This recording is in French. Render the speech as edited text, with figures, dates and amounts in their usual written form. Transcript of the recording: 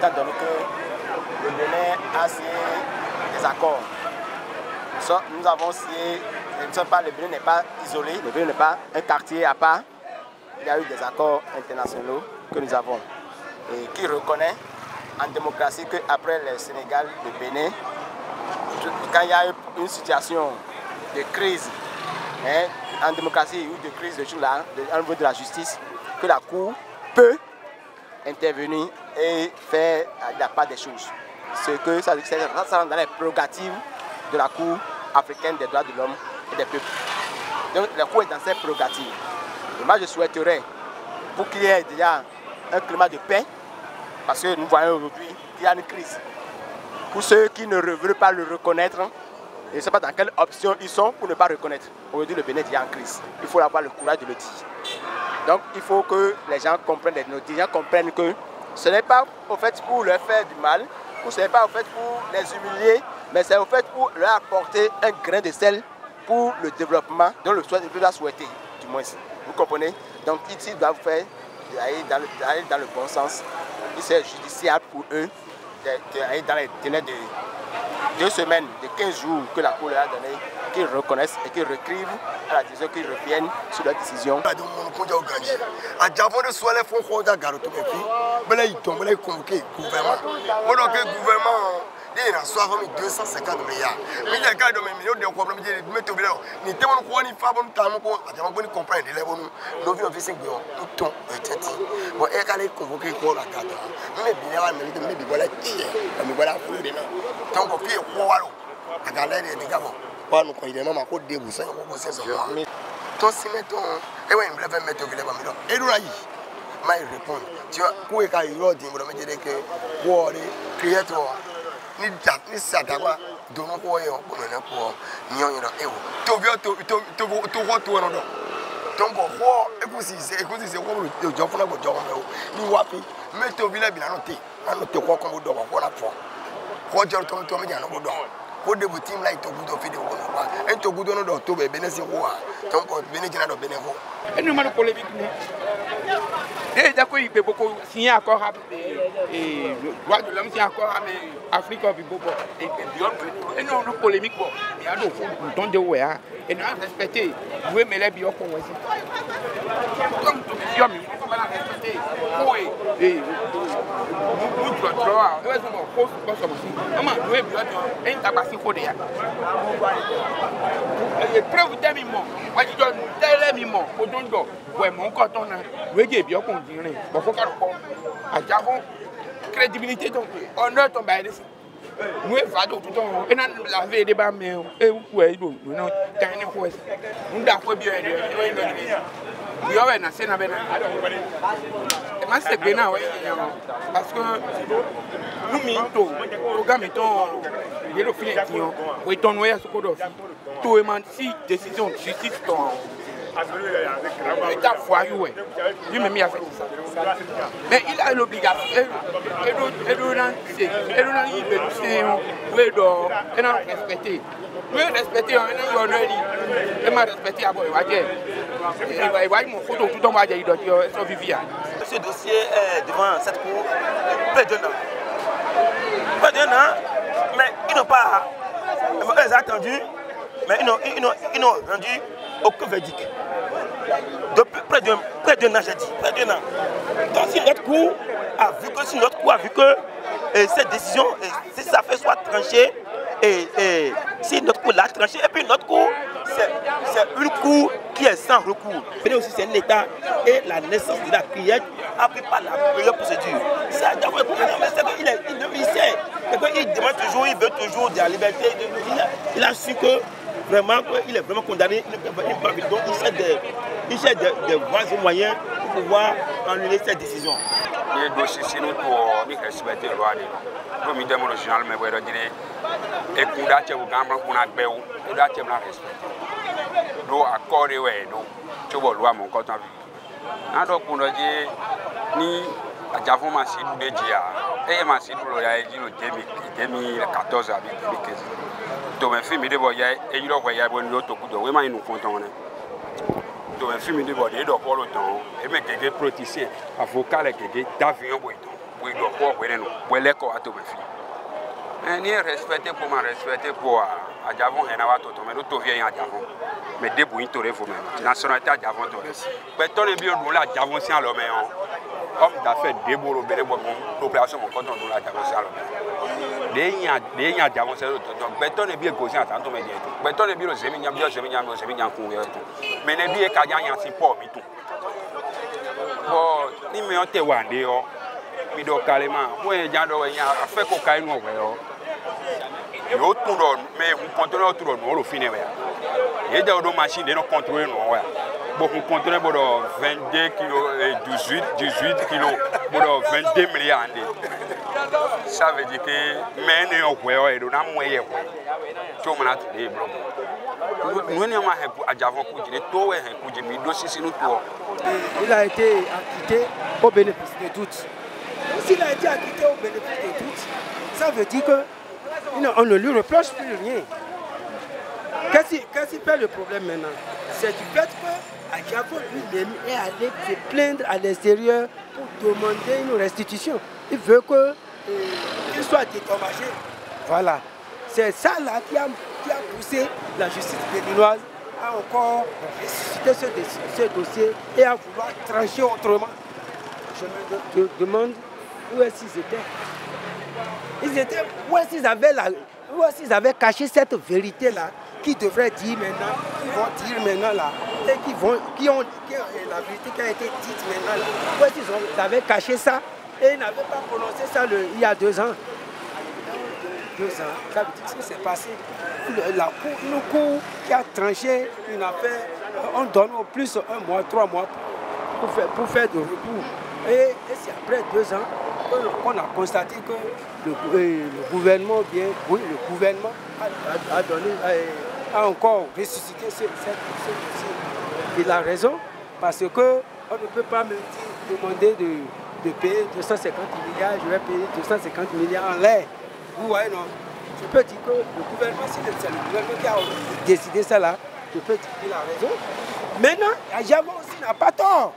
étant donné que le Bénin a signé des accords. Nous avons signé, le Bénin n'est pas isolé, le Bénin n'est pas un quartier à part. Il y a eu des accords internationaux que nous avons et qui reconnaît en démocratie qu'après le Sénégal, le Bénin, quand il y a une situation de crise, en démocratie, il y a eu de crise au niveau de la justice, que la Cour peut intervenir et faire la part des choses. Ce que ça rentre dans les prérogatives de la Cour africaine des droits de l'homme et des peuples. Donc la Cour est dans ses prérogatives. Et moi je souhaiterais, pour qu'il y ait déjà un climat de paix, parce que nous voyons aujourd'hui qu'il y a une crise. Pour ceux qui ne veulent pas le reconnaître, je ne sais pas dans quelle option ils sont pour ne pas reconnaître. Aujourd'hui le Bénin est en crise. Il faut avoir le courage de le dire. Donc il faut que les gens comprennent, nos dirigeants comprennent que ce n'est pas au fait pour leur faire du mal, ou ce n'est pas au fait pour les humilier, mais c'est au fait pour leur apporter un grain de sel pour le développement dont le peuple a souhaité, du moins. Vous comprenez? Donc ils doivent faire aller dans le bon sens. C'est judiciable pour eux d'aller dans les délais de 2 semaines, de 15 jours que la Cour leur a donné, qu'ils reconnaissent et qu'ils recrivent à la décision, qu'ils reviennent sur leur décision. Il a 250 milliards. Mais il y a des millions de problèmes. Il y a des problèmes. Il y a des problèmes. Il y a des problèmes. Il y a des problèmes. Il y a des ni sadaba domo ko yo ko na ko nyon yo to bio to no donc ko ekusi se ko jo funa go jo mo ni wapi me to bi la bi na no te ko do ko la fo ko jo to me ja no go do ko de butim la to gudo fi de ko no ba en to gudo no do to be benesi ko wa donc ko benesi na do benefo enu ma no polémique ni et d'accord il peut beaucoup signer accord et droit de l'homme signer accord avec Afrique et beaucoup et non no polémique bon il y a d'autres ton de ouais et non respecter vous mais les bio pour aussi comme tu mi on va respecter oui et nous droit ouais ça mon poste pas ça aussi maman nous bio et tabasi ko de ya et preuve de mimo moi je donne telle mimo ko don do ouais mon coton na oui bio qu'on dirait bon faut qu'à crédibilité donc honneur ton bail dessus nous va tout le temps et non la vie des bas mais et vous pouvez nous non dernier fois nous d'accord bien il y a un assez n'avait moi c'est bien parce que nous minto programme étant il le filet qui on ton noyer ce qu'on doit tout est si décision de justice ton l'État foireux, lui-même il a fait ça. Mais il a l'obligation. Et ce dossier est devant cette cour près d'un an. Près d'un an, mais ils n'ont pas attendu, mais ils n'ont rendu aucun verdict. Depuis près d'un an, j'ai dit, près d'un an. Donc si notre cour a vu que cette décision, si ça fait soit tranché, et si notre cour l'a tranché, et puis notre cour, c'est une cour qui est sans recours. Mais aussi c'est un État et la naissance de la criette a pris par la meilleure procédure. C'est un d'abord il sait, il demande toujours, il veut toujours de la liberté. Il a su que vraiment il est vraiment condamné, donc il cherche des voies et moyens pour pouvoir annuler cette décision. Les dossiers si nous pour respecter la loi, nous nous demandons au journal mais vous dire et qu'on a été au gamin qu'on a béou, on a été respecté. Nous accordé ouais nous tu vois loi mon coton. Donc on a dit ni à Javon Massi de dia et Massi nous l'a dit le 2014 avec 2015. Donc un film de voyage et il a voyagé pour nous autres coups de vraiment nous comptons. Donc un film de voyage donc pour le temps et mais quelques politiciens avocats les quelques d'avion pour Oui, donc, pour l'école à tout le film. Ni respecté pour ma respecter pour à Javon et Nawato, mais nous tout vient à Javon. Mais débrouille tout les vous-même. Nationalité à Javon. Mais ton est bien nous là, Javon c'est à l'homme. Homme d'affaires débrouille le population mon compte nous là, Javon c'est à l'homme. Des y a Javon c'est l'autre. Donc, béton est bien causé à tant de médias. Béton est bien le Zéminiam, mais n'est bien qu'à y a un support, mais tout. Bon, ni me ont été wandé, mi do carrément. Moi, j'ai fait cocaïne au vélo. Et au tour, mais on contrôle autour de nous au final. Et dans nos machines, nous contrôlons. Bon, on contrôle 22 kilos et 18 kilos, 22 milliards. Ça veut dire que mais nous avons et nous avons moyen. Tout le monde a des blocs. Nous n'avons pas à Javon pour dire tout est pour dire dossier nous tout. Il a été acquitté au bénéfice de toutes. S'il a été acquitté au bénéfice de toutes, ça veut dire qu'on ne lui reproche plus rien. Qu'est-ce qui fait le problème maintenant? C'est du fait qu'Adjavon lui-même est allé se plaindre à l'extérieur pour demander une restitution. Il veut qu'il soit dédommagé. Voilà. C'est ça là qui a poussé la justice béninoise à encore ressusciter ce dossier et à vouloir trancher autrement. Je me demande où est-ce qu'ils étaient. Où est-ce qu'ils avaient caché cette vérité-là qui devrait dire maintenant, qui vont dire maintenant là, et qui ont la vérité qui a été dite maintenant là. Où est-ce qu'ils avaient caché ça et ils n'avaient pas prononcé ça il y a 2 ans. 2 ans, ça veut dire ce qui s'est passé. Le cour qui a tranché une affaire, on donne au plus 1 mois, 3 mois pour faire de recours. Et c'est après 2 ans qu'on a constaté que le gouvernement a encore ressuscité ce dossier. Il a raison, parce qu'on ne peut pas me demander de payer 250 milliards, je vais payer 250 milliards en l'air. Vous voyez, non? Je peux dire que le gouvernement, si c'est le gouvernement qui a décidé ça là, je peux dire qu'il a raison. Maintenant, Adjavon aussi n'a pas tort.